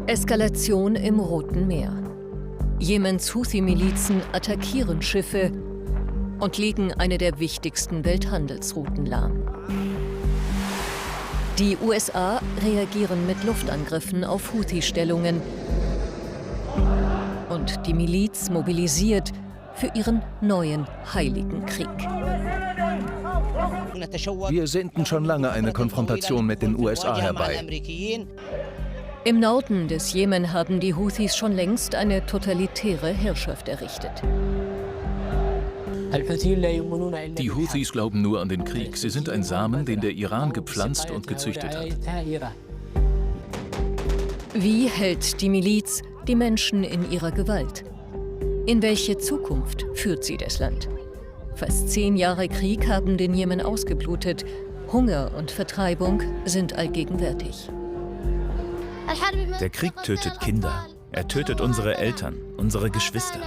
Eskalation im Roten Meer. Jemens Houthi-Milizen attackieren Schiffe und legen eine der wichtigsten Welthandelsrouten lahm. Die USA reagieren mit Luftangriffen auf Houthi-Stellungen und die Miliz mobilisiert für ihren neuen heiligen Krieg. Wir sehnten schon lange eine Konfrontation mit den USA herbei. Im Norden des Jemen haben die Houthis schon längst eine totalitäre Herrschaft errichtet. Die Houthis glauben nur an den Krieg. Sie sind ein Samen, den der Iran gepflanzt und gezüchtet hat. Wie hält die Miliz die Menschen in ihrer Gewalt? In welche Zukunft führt sie das Land? Fast 10 Jahre Krieg haben den Jemen ausgeblutet. Hunger und Vertreibung sind allgegenwärtig. Der Krieg tötet Kinder. Er tötet unsere Eltern, unsere Geschwister.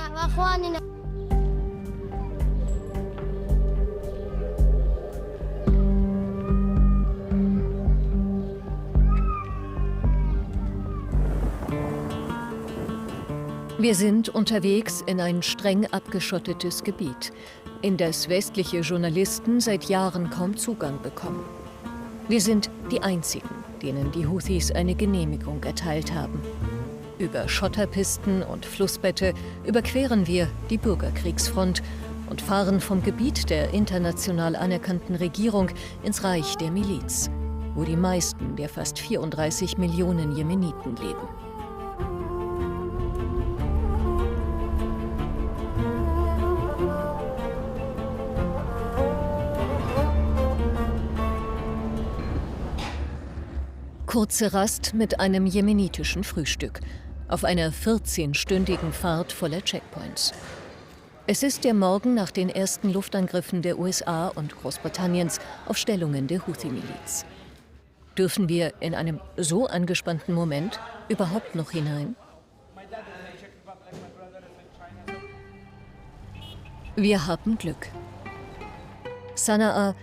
Wir sind unterwegs in ein streng abgeschottetes Gebiet, in das westliche Journalisten seit Jahren kaum Zugang bekommen. Wir sind die Einzigen, denen die Houthis eine Genehmigung erteilt haben. Über Schotterpisten und Flussbette überqueren wir die Bürgerkriegsfront und fahren vom Gebiet der international anerkannten Regierung ins Reich der Miliz, wo die meisten der fast 34 Millionen Jemeniten leben. Kurze Rast mit einem jemenitischen Frühstück auf einer 14-stündigen Fahrt voller Checkpoints. Es ist der Morgen nach den ersten Luftangriffen der USA und Großbritanniens auf Stellungen der Houthi-Miliz. Dürfen wir in einem so angespannten Moment überhaupt noch hinein? Wir haben Glück. Sanaa,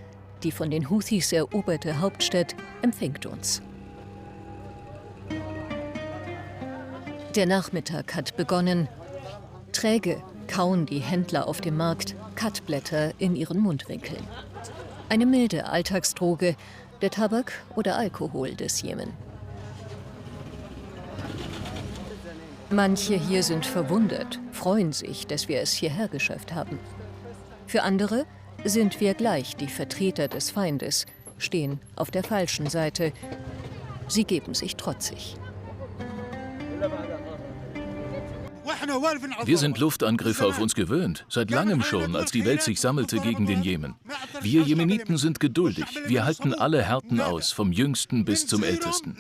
die von den Houthis eroberte Hauptstadt, empfängt uns. Der Nachmittag hat begonnen. Träge kauen die Händler auf dem Markt Katblätter in ihren Mundwinkeln. Eine milde Alltagsdroge, der Tabak oder Alkohol des Jemen. Manche hier sind verwundert, freuen sich, dass wir es hierher geschafft haben. Für andere sind wir gleich die Vertreter des Feindes, stehen auf der falschen Seite. Sie geben sich trotzig. Wir sind Luftangriffe auf uns gewöhnt, seit langem schon, als die Welt sich sammelte gegen den Jemen. Wir Jemeniten sind geduldig, wir halten alle Härten aus, vom Jüngsten bis zum Ältesten.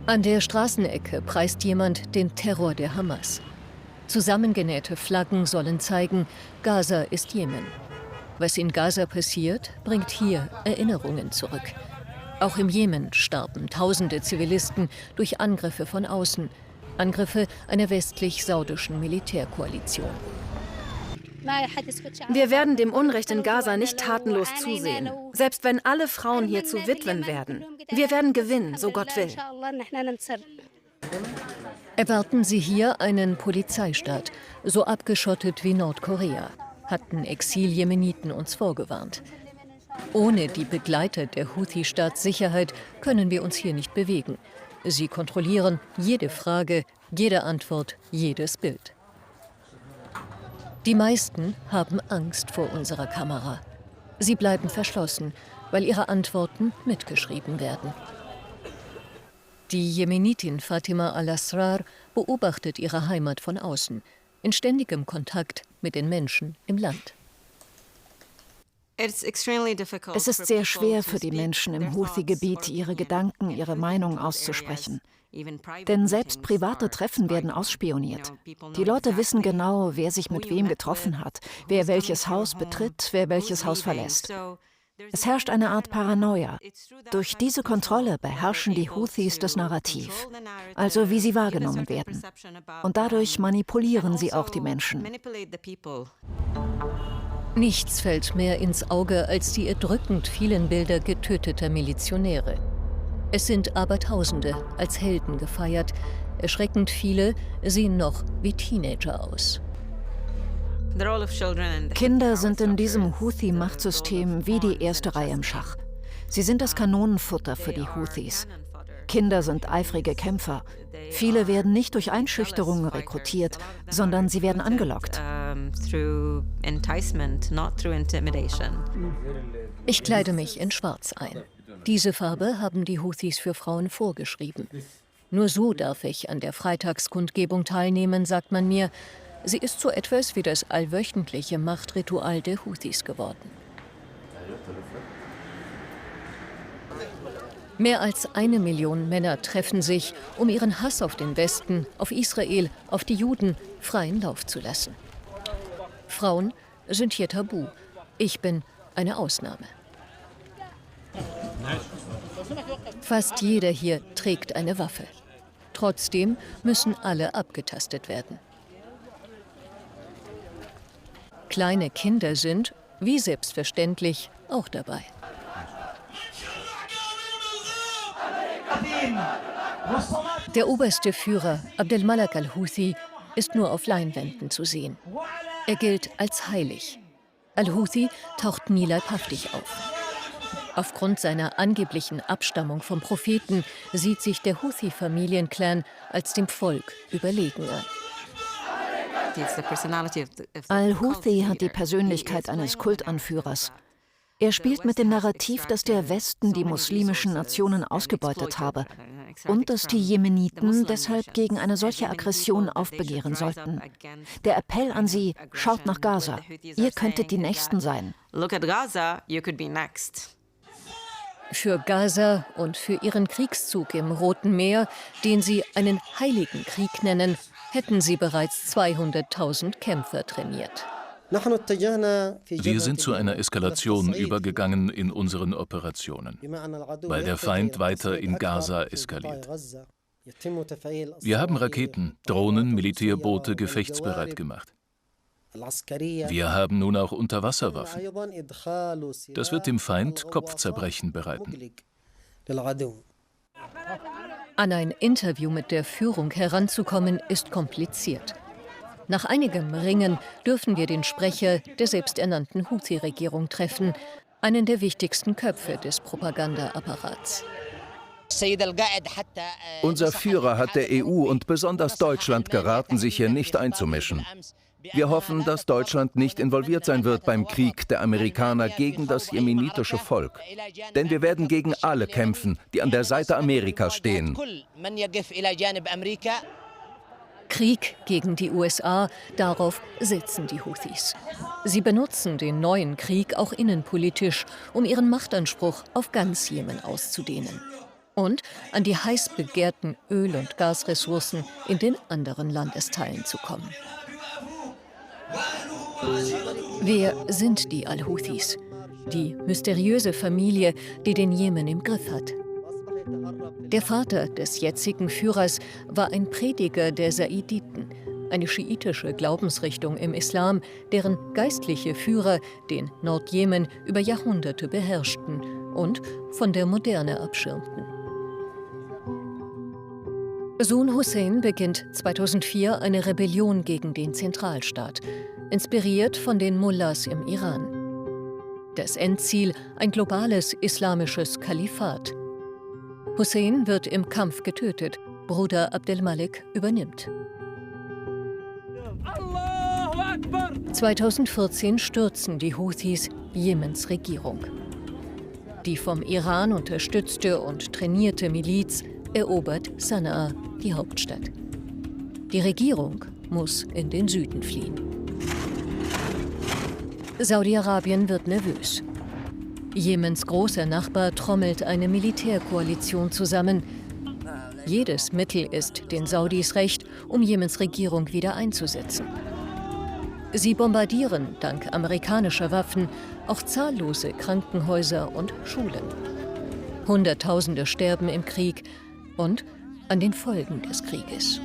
An der Straßenecke preist jemand den Terror der Hamas. Zusammengenähte Flaggen sollen zeigen, Gaza ist Jemen. Was in Gaza passiert, bringt hier Erinnerungen zurück. Auch im Jemen starben tausende Zivilisten durch Angriffe von außen. Angriffe einer westlich-saudischen Militärkoalition. Wir werden dem Unrecht in Gaza nicht tatenlos zusehen, selbst wenn alle Frauen hier zu Witwen werden. Wir werden gewinnen, so Gott will. Erwarten Sie hier einen Polizeistaat, so abgeschottet wie Nordkorea, hatten Exil-Jemeniten uns vorgewarnt. Ohne die Begleiter der Houthi-Staatssicherheit können wir uns hier nicht bewegen. Sie kontrollieren jede Frage, jede Antwort, jedes Bild. Die meisten haben Angst vor unserer Kamera. Sie bleiben verschlossen, weil ihre Antworten mitgeschrieben werden. Die Jemenitin Fatima al-Asrar beobachtet ihre Heimat von außen, in ständigem Kontakt mit den Menschen im Land. Es ist sehr schwer für die Menschen im Houthi-Gebiet, ihre Gedanken, ihre Meinung auszusprechen. Denn selbst private Treffen werden ausspioniert. Die Leute wissen genau, wer sich mit wem getroffen hat, wer welches Haus betritt, wer welches Haus verlässt. Es herrscht eine Art Paranoia. Durch diese Kontrolle beherrschen die Houthis das Narrativ, also wie sie wahrgenommen werden. Und dadurch manipulieren sie auch die Menschen. Nichts fällt mehr ins Auge als die erdrückend vielen Bilder getöteter Milizionäre. Es sind Abertausende als Helden gefeiert. Erschreckend viele sehen noch wie Teenager aus. Kinder sind in diesem Houthi-Machtsystem wie die erste Reihe im Schach. Sie sind das Kanonenfutter für die Houthis. Kinder sind eifrige Kämpfer. Viele werden nicht durch Einschüchterungen rekrutiert, sondern sie werden angelockt. Ich kleide mich in Schwarz ein. Diese Farbe haben die Houthis für Frauen vorgeschrieben. Nur so darf ich an der Freitagskundgebung teilnehmen, sagt man mir. Sie ist so etwas wie das allwöchentliche Machtritual der Houthis geworden. Mehr als 1 Million Männer treffen sich, um ihren Hass auf den Westen, auf Israel, auf die Juden freien Lauf zu lassen. Frauen sind hier tabu. Ich bin eine Ausnahme. Fast jeder hier trägt eine Waffe. Trotzdem müssen alle abgetastet werden. Kleine Kinder sind, wie selbstverständlich, auch dabei. Der oberste Führer, Abdelmalek al-Houthi, ist nur auf Leinwänden zu sehen. Er gilt als heilig. Al-Houthi taucht nie leibhaftig auf. Aufgrund seiner angeblichen Abstammung vom Propheten sieht sich der Houthi-Familienclan als dem Volk überlegen an. Al-Houthi hat die Persönlichkeit eines Kultanführers. Er spielt mit dem Narrativ, dass der Westen die muslimischen Nationen ausgebeutet habe und dass die Jemeniten deshalb gegen eine solche Aggression aufbegehren sollten. Der Appell an sie: Schaut nach Gaza, ihr könntet die Nächsten sein. Für Gaza und für ihren Kriegszug im Roten Meer, den sie einen heiligen Krieg nennen, hätten sie bereits 200.000 Kämpfer trainiert. Wir sind zu einer Eskalation übergegangen in unseren Operationen, weil der Feind weiter in Gaza eskaliert. Wir haben Raketen, Drohnen, Militärboote gefechtsbereit gemacht. Wir haben nun auch Unterwasserwaffen. Das wird dem Feind Kopfzerbrechen bereiten. An ein Interview mit der Führung heranzukommen, ist kompliziert. Nach einigem Ringen dürfen wir den Sprecher der selbsternannten Houthi-Regierung treffen, einen der wichtigsten Köpfe des Propagandaapparats. Unser Führer hat der EU und besonders Deutschland geraten, sich hier nicht einzumischen. Wir hoffen, dass Deutschland nicht involviert sein wird beim Krieg der Amerikaner gegen das jemenitische Volk. Denn wir werden gegen alle kämpfen, die an der Seite Amerikas stehen. Krieg gegen die USA, darauf setzen die Houthis. Sie benutzen den neuen Krieg auch innenpolitisch, um ihren Machtanspruch auf ganz Jemen auszudehnen. Und an die heiß begehrten Öl- und Gasressourcen in den anderen Landesteilen zu kommen. Wer sind die Al-Houthis? Die mysteriöse Familie, die den Jemen im Griff hat. Der Vater des jetzigen Führers war ein Prediger der Saiditen, eine schiitische Glaubensrichtung im Islam, deren geistliche Führer den Nordjemen über Jahrhunderte beherrschten und von der Moderne abschirmten. Sohn Hussein beginnt 2004 eine Rebellion gegen den Zentralstaat, inspiriert von den Mullahs im Iran. Das Endziel: ein globales islamisches Kalifat. Hussein wird im Kampf getötet, Bruder Abdelmalek übernimmt. 2014 stürzen die Houthis Jemens Regierung. Die vom Iran unterstützte und trainierte Miliz erobert Sanaa, die Hauptstadt. Die Regierung muss in den Süden fliehen. Saudi-Arabien wird nervös. Jemens großer Nachbar trommelt eine Militärkoalition zusammen. Jedes Mittel ist den Saudis recht, um Jemens Regierung wieder einzusetzen. Sie bombardieren, dank amerikanischer Waffen, auch zahllose Krankenhäuser und Schulen. Hunderttausende sterben im Krieg und an den Folgen des Krieges.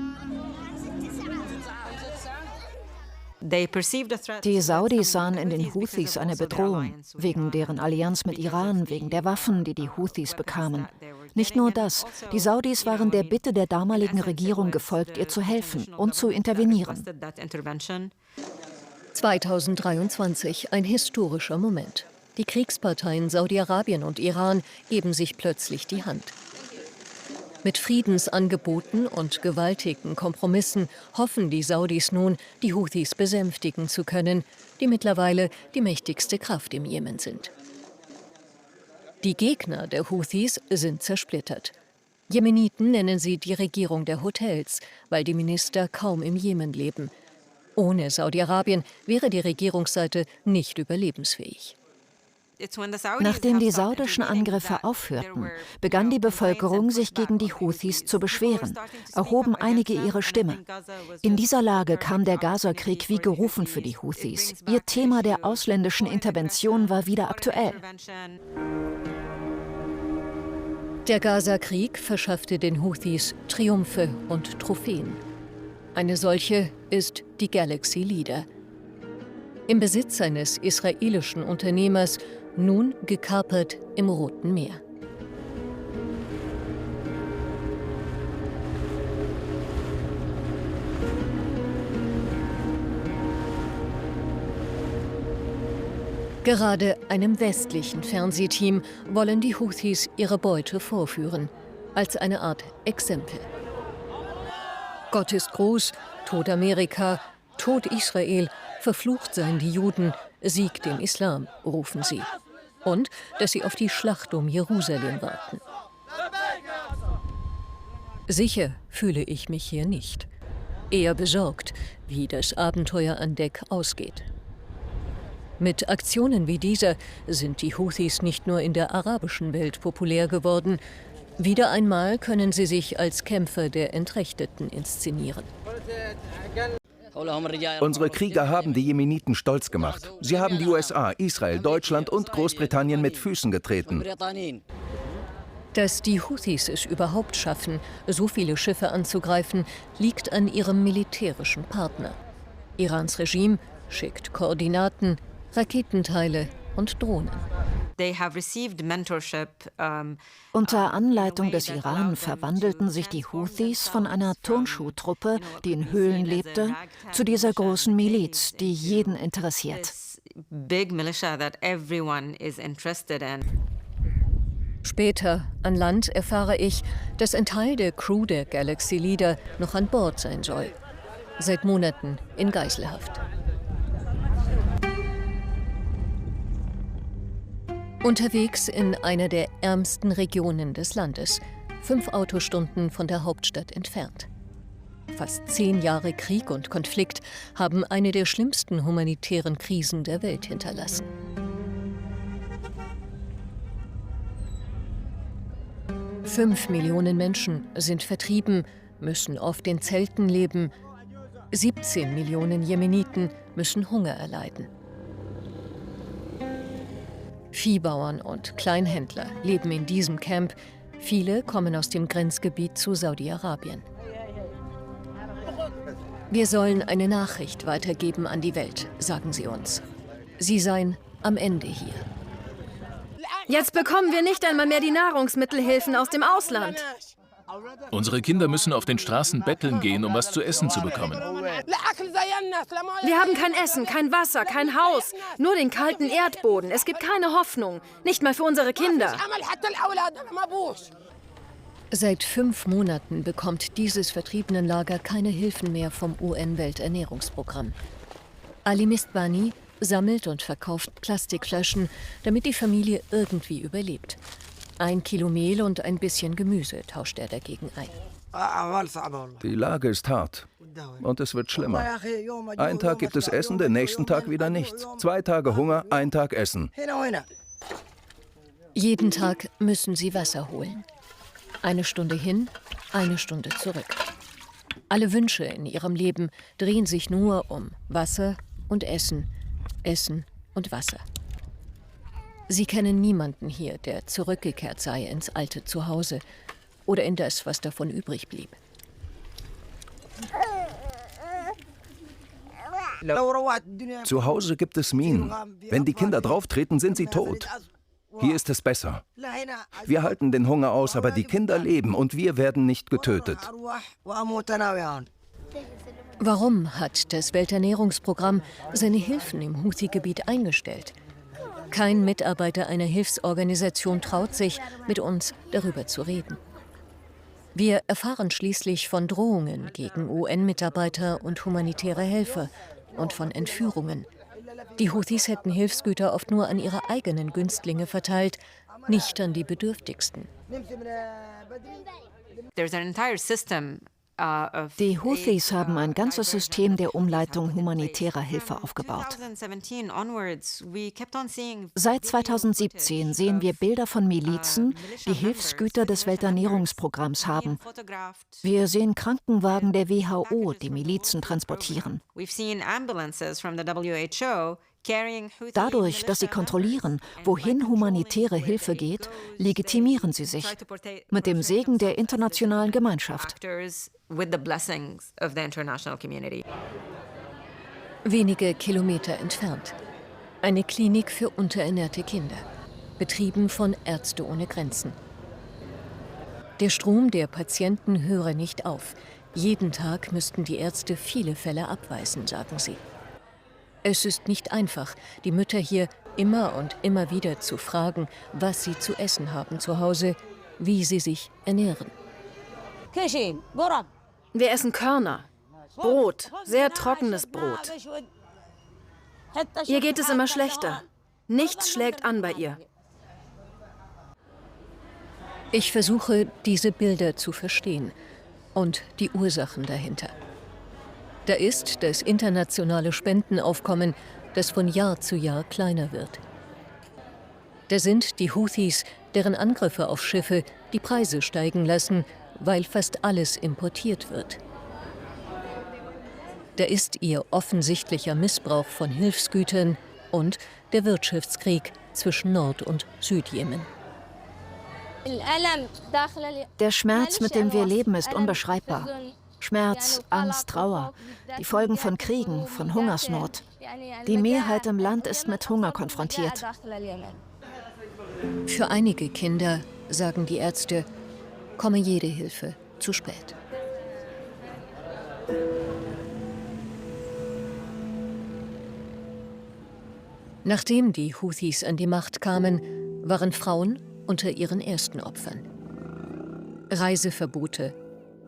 Die Saudis sahen in den Houthis eine Bedrohung, wegen deren Allianz mit Iran, wegen der Waffen, die die Houthis bekamen. Nicht nur das, die Saudis waren der Bitte der damaligen Regierung gefolgt, ihr zu helfen und zu intervenieren. 2023, ein historischer Moment. Die Kriegsparteien Saudi-Arabien und Iran geben sich plötzlich die Hand. Mit Friedensangeboten und gewaltigen Kompromissen hoffen die Saudis nun, die Houthis besänftigen zu können, die mittlerweile die mächtigste Kraft im Jemen sind. Die Gegner der Houthis sind zersplittert. Jemeniten nennen sie die Regierung der Hotels, weil die Minister kaum im Jemen leben. Ohne Saudi-Arabien wäre die Regierungsseite nicht überlebensfähig. Nachdem die saudischen Angriffe aufhörten, begann die Bevölkerung, sich gegen die Houthis zu beschweren, erhoben einige ihre Stimme. In dieser Lage kam der Gaza-Krieg wie gerufen für die Houthis. Ihr Thema der ausländischen Intervention war wieder aktuell. Der Gaza-Krieg verschaffte den Houthis Triumphe und Trophäen. Eine solche ist die Galaxy Leader. Im Besitz eines israelischen Unternehmers, nun gekapert im Roten Meer. Gerade einem westlichen Fernsehteam wollen die Houthis ihre Beute vorführen, als eine Art Exempel. Gott ist groß, Tod Amerika, Tod Israel, verflucht seien die Juden, Sieg dem Islam, rufen sie. Und dass sie auf die Schlacht um Jerusalem warten. Sicher fühle ich mich hier nicht. Eher besorgt, wie das Abenteuer an Deck ausgeht. Mit Aktionen wie dieser sind die Houthis nicht nur in der arabischen Welt populär geworden. Wieder einmal können sie sich als Kämpfer der Entrechteten inszenieren. Unsere Krieger haben die Jemeniten stolz gemacht. Sie haben die USA, Israel, Deutschland und Großbritannien mit Füßen getreten. Dass die Houthis es überhaupt schaffen, so viele Schiffe anzugreifen, liegt an ihrem militärischen Partner. Irans Regime schickt Koordinaten, Raketenteile und Drohnen. Unter Anleitung des Iran verwandelten sich die Houthis von einer Turnschuhtruppe, die in Höhlen lebte, zu dieser großen Miliz, die jeden interessiert. Später an Land erfahre ich, dass ein Teil der Crew der Galaxy Leader noch an Bord sein soll. Seit Monaten in Geiselhaft. Unterwegs in einer der ärmsten Regionen des Landes, 5 Autostunden von der Hauptstadt entfernt. Fast 10 Jahre Krieg und Konflikt haben eine der schlimmsten humanitären Krisen der Welt hinterlassen. Fünf Millionen Menschen sind vertrieben, müssen oft in Zelten leben. 17 Millionen Jemeniten müssen Hunger erleiden. Viehbauern und Kleinhändler leben in diesem Camp. Viele kommen aus dem Grenzgebiet zu Saudi-Arabien. Wir sollen eine Nachricht weitergeben an die Welt, sagen sie uns. Sie seien am Ende hier. Jetzt bekommen wir nicht einmal mehr die Nahrungsmittelhilfen aus dem Ausland. Unsere Kinder müssen auf den Straßen betteln gehen, um was zu essen zu bekommen. Wir haben kein Essen, kein Wasser, kein Haus, nur den kalten Erdboden. Es gibt keine Hoffnung, nicht mal für unsere Kinder. Seit 5 Monaten bekommt dieses Vertriebenenlager keine Hilfen mehr vom UN-Welternährungsprogramm. Ali Mistbani sammelt und verkauft Plastikflaschen, damit die Familie irgendwie überlebt. 1 Kilo Mehl und ein bisschen Gemüse tauscht er dagegen ein. Die Lage ist hart und es wird schlimmer. Einen Tag gibt es Essen, den nächsten Tag wieder nichts. 2 Tage Hunger, 1 Tag Essen. Jeden Tag müssen sie Wasser holen. 1 Stunde hin, 1 Stunde zurück. Alle Wünsche in ihrem Leben drehen sich nur um Wasser und Essen, Essen und Wasser. Sie kennen niemanden hier, der zurückgekehrt sei ins alte Zuhause oder in das, was davon übrig blieb. Zu Hause gibt es Minen. Wenn die Kinder drauftreten, sind sie tot. Hier ist es besser. Wir halten den Hunger aus, aber die Kinder leben und wir werden nicht getötet. Warum hat das Welternährungsprogramm seine Hilfen im Houthi-Gebiet eingestellt? Kein Mitarbeiter einer Hilfsorganisation traut sich, mit uns darüber zu reden. Wir erfahren schließlich von Drohungen gegen UN-Mitarbeiter und humanitäre Helfer und von Entführungen. Die Houthis hätten Hilfsgüter oft nur an ihre eigenen Günstlinge verteilt, nicht an die Bedürftigsten. Die Houthis haben ein ganzes System der Umleitung humanitärer Hilfe aufgebaut. Seit 2017 sehen wir Bilder von Milizen, die Hilfsgüter des Welternährungsprogramms haben. Wir sehen Krankenwagen der WHO, die Milizen transportieren. Dadurch, dass sie kontrollieren, wohin humanitäre Hilfe geht, legitimieren sie sich mit dem Segen der internationalen Gemeinschaft. Wenige Kilometer entfernt. Eine Klinik für unterernährte Kinder, betrieben von Ärzte ohne Grenzen. Der Strom der Patienten höre nicht auf. Jeden Tag müssten die Ärzte viele Fälle abweisen, sagen sie. Es ist nicht einfach, die Mütter hier immer und immer wieder zu fragen, was sie zu essen haben zu Hause, wie sie sich ernähren. Wir essen Körner, Brot, sehr trockenes Brot. Ihr geht es immer schlechter. Nichts schlägt an bei ihr. Ich versuche, diese Bilder zu verstehen und die Ursachen dahinter. Da ist das internationale Spendenaufkommen, das von Jahr zu Jahr kleiner wird. Da sind die Houthis, deren Angriffe auf Schiffe die Preise steigen lassen, weil fast alles importiert wird. Da ist ihr offensichtlicher Missbrauch von Hilfsgütern und der Wirtschaftskrieg zwischen Nord- und Südjemen. Der Schmerz, mit dem wir leben, ist unbeschreibbar. Schmerz, Angst, Trauer, die Folgen von Kriegen, von Hungersnot. Die Mehrheit im Land ist mit Hunger konfrontiert. Für einige Kinder, sagen die Ärzte, komme jede Hilfe zu spät. Nachdem die Houthis an die Macht kamen, waren Frauen unter ihren ersten Opfern. Reiseverbote,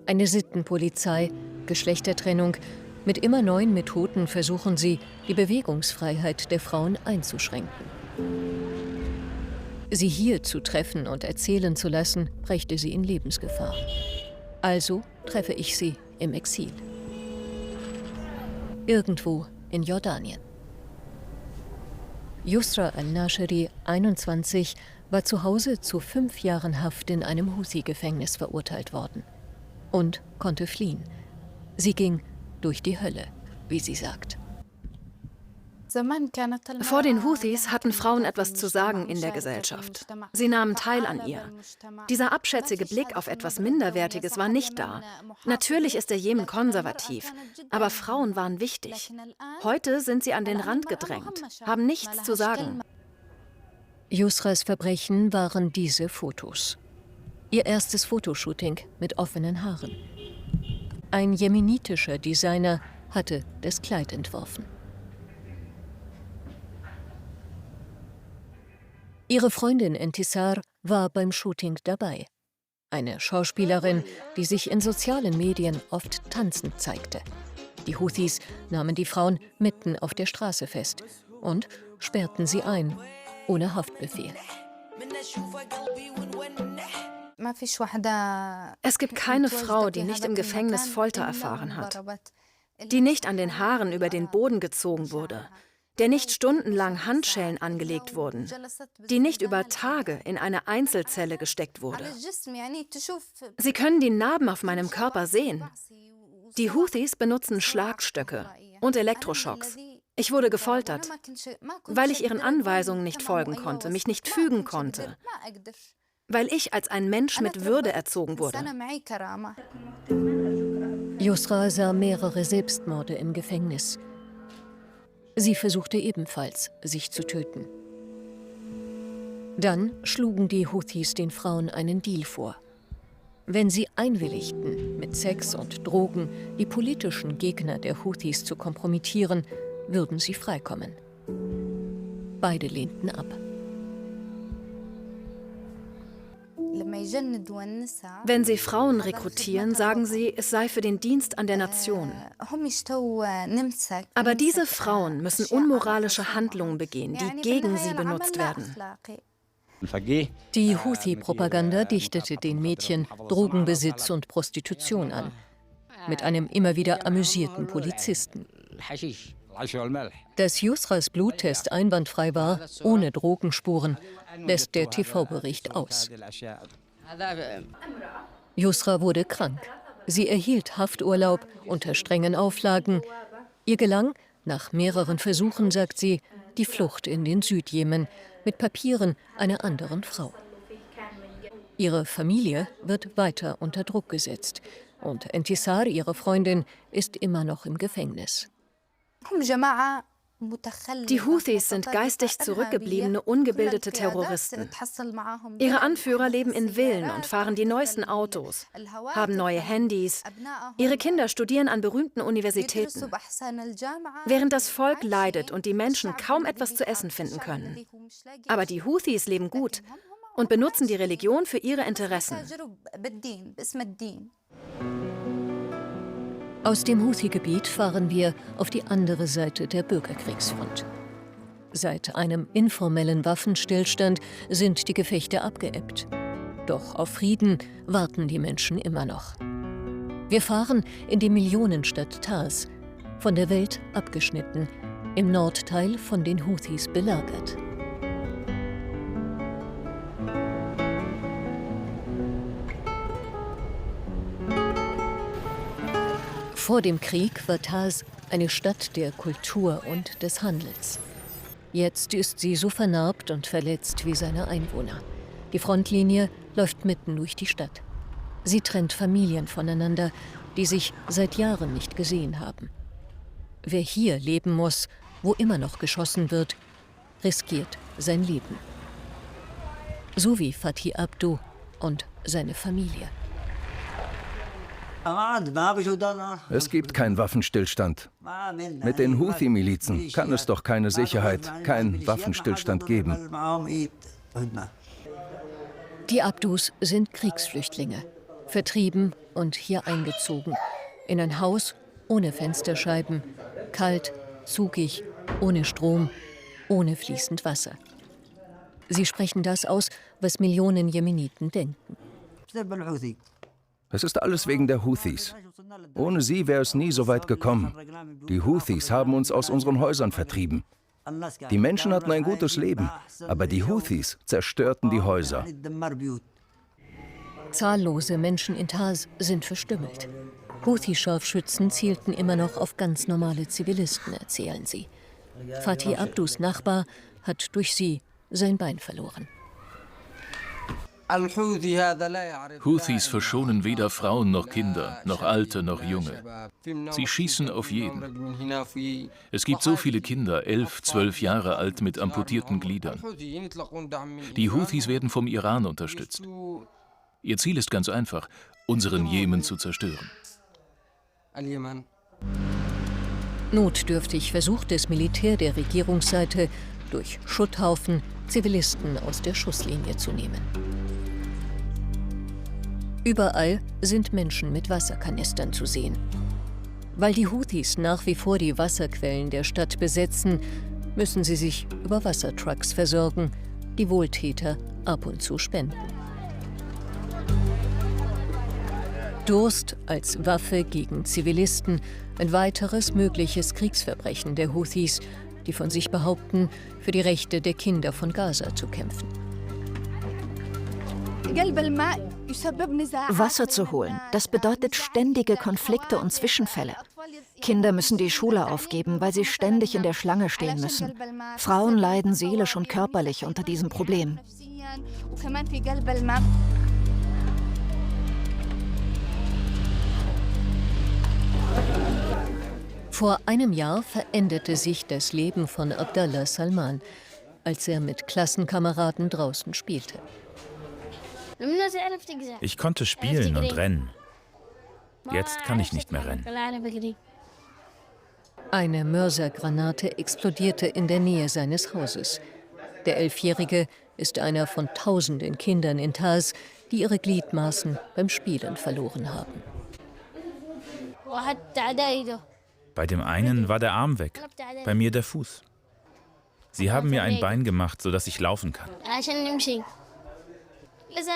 eine Sittenpolizei, Geschlechtertrennung. Mit immer neuen Methoden versuchen sie, die Bewegungsfreiheit der Frauen einzuschränken. Sie hier zu treffen und erzählen zu lassen, brächte sie in Lebensgefahr. Also treffe ich sie im Exil. Irgendwo in Jordanien. Yusra al-Nashiri, 21, war zu Hause zu 5 Jahren Haft in einem Houthi-Gefängnis verurteilt worden. Und konnte fliehen. Sie ging durch die Hölle, wie sie sagt. Vor den Houthis hatten Frauen etwas zu sagen in der Gesellschaft. Sie nahmen teil an ihr. Dieser abschätzige Blick auf etwas Minderwertiges war nicht da. Natürlich ist der Jemen konservativ, aber Frauen waren wichtig. Heute sind sie an den Rand gedrängt, haben nichts zu sagen. Yusras Verbrechen waren diese Fotos. Ihr erstes Fotoshooting mit offenen Haaren. Ein jemenitischer Designer hatte das Kleid entworfen. Ihre Freundin Entisar war beim Shooting dabei. Eine Schauspielerin, die sich in sozialen Medien oft tanzend zeigte. Die Houthis nahmen die Frauen mitten auf der Straße fest und sperrten sie ein, ohne Haftbefehl. Es gibt keine Frau, die nicht im Gefängnis Folter erfahren hat, die nicht an den Haaren über den Boden gezogen wurde, der nicht stundenlang Handschellen angelegt wurden, die nicht über Tage in eine Einzelzelle gesteckt wurde. Sie können die Narben auf meinem Körper sehen. Die Houthis benutzen Schlagstöcke und Elektroschocks. Ich wurde gefoltert, weil ich ihren Anweisungen nicht folgen konnte, mich nicht fügen konnte, weil ich als ein Mensch mit Würde erzogen wurde. Yusra sah mehrere Selbstmorde im Gefängnis. Sie versuchte ebenfalls, sich zu töten. Dann schlugen die Houthis den Frauen einen Deal vor. Wenn sie einwilligten, mit Sex und Drogen die politischen Gegner der Houthis zu kompromittieren, würden sie freikommen. Beide lehnten ab. Wenn sie Frauen rekrutieren, sagen sie, es sei für den Dienst an der Nation. Aber diese Frauen müssen unmoralische Handlungen begehen, die gegen sie benutzt werden. Die Houthi-Propaganda dichtete den Mädchen Drogenbesitz und Prostitution an, mit einem immer wieder amüsierten Polizisten. Dass Yusras Bluttest einwandfrei war, ohne Drogenspuren, lässt der TV-Bericht aus. Yusra wurde krank. Sie erhielt Hafturlaub unter strengen Auflagen. Ihr gelang, nach mehreren Versuchen, sagt sie, die Flucht in den Südjemen mit Papieren einer anderen Frau. Ihre Familie wird weiter unter Druck gesetzt und Entisar, ihre Freundin, ist immer noch im Gefängnis. Die Houthis sind geistig zurückgebliebene, ungebildete Terroristen. Ihre Anführer leben in Villen und fahren die neuesten Autos, haben neue Handys. Ihre Kinder studieren an berühmten Universitäten. Während das Volk leidet und die Menschen kaum etwas zu essen finden können. Aber die Houthis leben gut und benutzen die Religion für ihre Interessen. Aus dem Houthi-Gebiet fahren wir auf die andere Seite der Bürgerkriegsfront. Seit einem informellen Waffenstillstand sind die Gefechte abgeebbt. Doch auf Frieden warten die Menschen immer noch. Wir fahren in die Millionenstadt Tars, von der Welt abgeschnitten, im Nordteil von den Houthis belagert. Vor dem Krieg war Tars eine Stadt der Kultur und des Handels. Jetzt ist sie so vernarbt und verletzt wie seine Einwohner. Die Frontlinie läuft mitten durch die Stadt. Sie trennt Familien voneinander, die sich seit Jahren nicht gesehen haben. Wer hier leben muss, wo immer noch geschossen wird, riskiert sein Leben. So wie Fatih Abdu und seine Familie. Es gibt keinen Waffenstillstand. Mit den Houthi-Milizen kann es doch keine Sicherheit, keinen Waffenstillstand geben. Die Abdus sind Kriegsflüchtlinge, vertrieben und hier eingezogen. In ein Haus ohne Fensterscheiben, kalt, zugig, ohne Strom, ohne fließend Wasser. Sie sprechen das aus, was Millionen Jemeniten denken. Es ist alles wegen der Houthis. Ohne sie wäre es nie so weit gekommen. Die Houthis haben uns aus unseren Häusern vertrieben. Die Menschen hatten ein gutes Leben, aber die Houthis zerstörten die Häuser. Zahllose Menschen in Tars sind verstümmelt. Houthi-Scharfschützen zielten immer noch auf ganz normale Zivilisten, erzählen sie. Fatih Abdus Nachbar hat durch sie sein Bein verloren. Houthis verschonen weder Frauen noch Kinder, noch Alte noch Junge. Sie schießen auf jeden. Es gibt so viele Kinder, 11, 12 Jahre alt, mit amputierten Gliedern. Die Houthis werden vom Iran unterstützt. Ihr Ziel ist ganz einfach, unseren Jemen zu zerstören. Notdürftig versucht das Militär der Regierungsseite, durch Schutthaufen Zivilisten aus der Schusslinie zu nehmen. Überall sind Menschen mit Wasserkanistern zu sehen. Weil die Houthis nach wie vor die Wasserquellen der Stadt besetzen, müssen sie sich über Wassertrucks versorgen, die Wohltäter ab und zu spenden. Durst als Waffe gegen Zivilisten, ein weiteres mögliches Kriegsverbrechen der Houthis, die von sich behaupten, für die Rechte der Kinder von Gaza zu kämpfen. Wasser zu holen, das bedeutet ständige Konflikte und Zwischenfälle. Kinder müssen die Schule aufgeben, weil sie ständig in der Schlange stehen müssen. Frauen leiden seelisch und körperlich unter diesem Problem. Vor einem Jahr veränderte sich das Leben von Abdallah Salman, als er mit Klassenkameraden draußen spielte. Ich konnte spielen und rennen. Jetzt kann ich nicht mehr rennen. Eine Mörsergranate explodierte in der Nähe seines Hauses. Der 11-Jährige ist einer von tausenden Kindern in Taz, die ihre Gliedmaßen beim Spielen verloren haben. Bei dem einen war der Arm weg, bei mir der Fuß. Sie haben mir ein Bein gemacht, sodass ich laufen kann.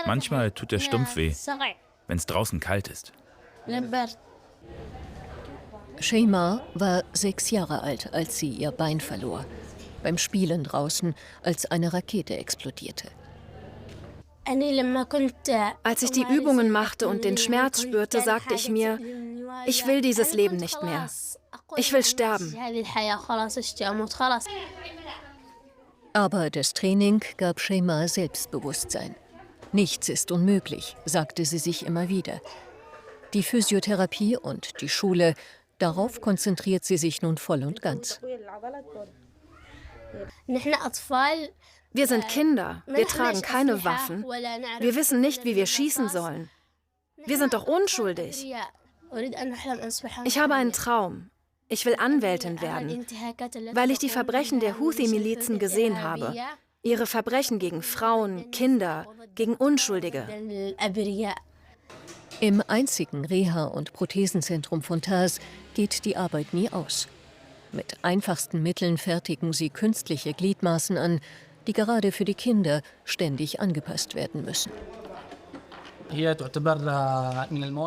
Manchmal tut der Stumpf weh, wenn es draußen kalt ist. Sheima war 6 Jahre alt, als sie ihr Bein verlor. Beim Spielen draußen, als eine Rakete explodierte. Als ich die Übungen machte und den Schmerz spürte, sagte ich mir, ich will dieses Leben nicht mehr. Ich will sterben. Aber das Training gab Sheima Selbstbewusstsein. Nichts ist unmöglich, sagte sie sich immer wieder. Die Physiotherapie und die Schule, darauf konzentriert sie sich nun voll und ganz. Wir sind Kinder, wir tragen keine Waffen. Wir wissen nicht, wie wir schießen sollen. Wir sind doch unschuldig. Ich habe einen Traum. Ich will Anwältin werden, weil ich die Verbrechen der Houthi-Milizen gesehen habe. Ihre Verbrechen gegen Frauen, Kinder, gegen Unschuldige. Im einzigen Reha- und Prothesenzentrum von Taz geht die Arbeit nie aus. Mit einfachsten Mitteln fertigen sie künstliche Gliedmaßen an, die gerade für die Kinder ständig angepasst werden müssen.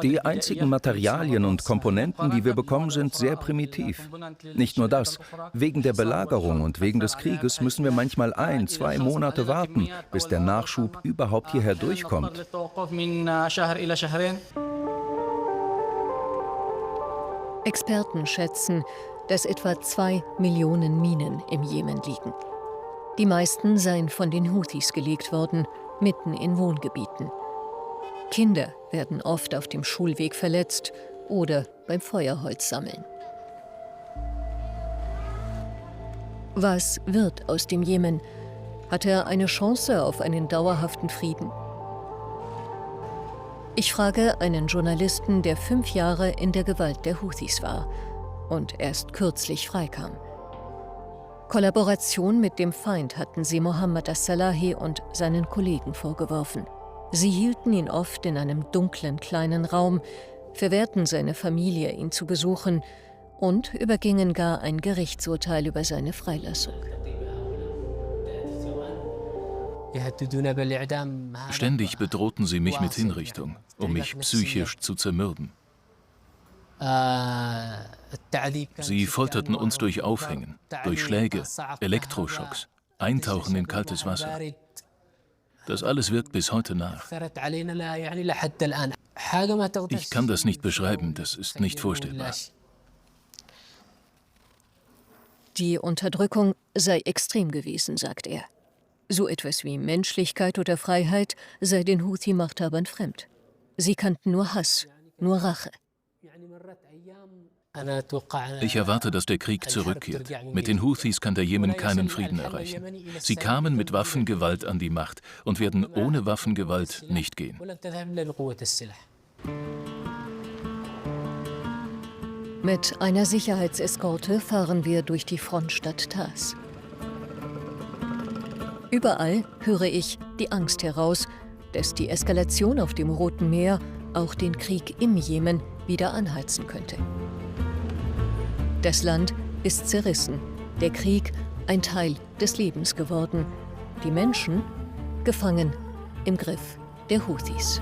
Die einzigen Materialien und Komponenten, die wir bekommen, sind sehr primitiv. Nicht nur das, wegen der Belagerung und wegen des Krieges müssen wir manchmal 1-2 Monate warten, bis der Nachschub überhaupt hierher durchkommt. Experten schätzen, dass etwa 2 Millionen Minen im Jemen liegen. Die meisten seien von den Houthis gelegt worden, mitten in Wohngebieten. Kinder werden oft auf dem Schulweg verletzt oder beim Feuerholz sammeln. Was wird aus dem Jemen? Hat er eine Chance auf einen dauerhaften Frieden? Ich frage einen Journalisten, der 5 Jahre in der Gewalt der Houthis war und erst kürzlich freikam. Kollaboration mit dem Feind hatten sie Mohammed as-Salahi und seinen Kollegen vorgeworfen. Sie hielten ihn oft in einem dunklen kleinen Raum, verwehrten seine Familie, ihn zu besuchen und übergingen gar ein Gerichtsurteil über seine Freilassung. Ständig bedrohten sie mich mit Hinrichtung, um mich psychisch zu zermürben. Sie folterten uns durch Aufhängen, durch Schläge, Elektroschocks, Eintauchen in kaltes Wasser. Das alles wirkt bis heute nach. Ich kann das nicht beschreiben, das ist nicht vorstellbar. Die Unterdrückung sei extrem gewesen, sagt er. So etwas wie Menschlichkeit oder Freiheit sei den Houthi-Machthabern fremd. Sie kannten nur Hass, nur Rache. Ich erwarte, dass der Krieg zurückkehrt. Mit den Houthis kann der Jemen keinen Frieden erreichen. Sie kamen mit Waffengewalt an die Macht und werden ohne Waffengewalt nicht gehen. Mit einer Sicherheitseskorte fahren wir durch die Frontstadt Taz. Überall höre ich die Angst heraus, dass die Eskalation auf dem Roten Meer auch den Krieg im Jemen wieder anheizen könnte. Das Land ist zerrissen, der Krieg ein Teil des Lebens geworden, die Menschen gefangen im Griff der Houthis.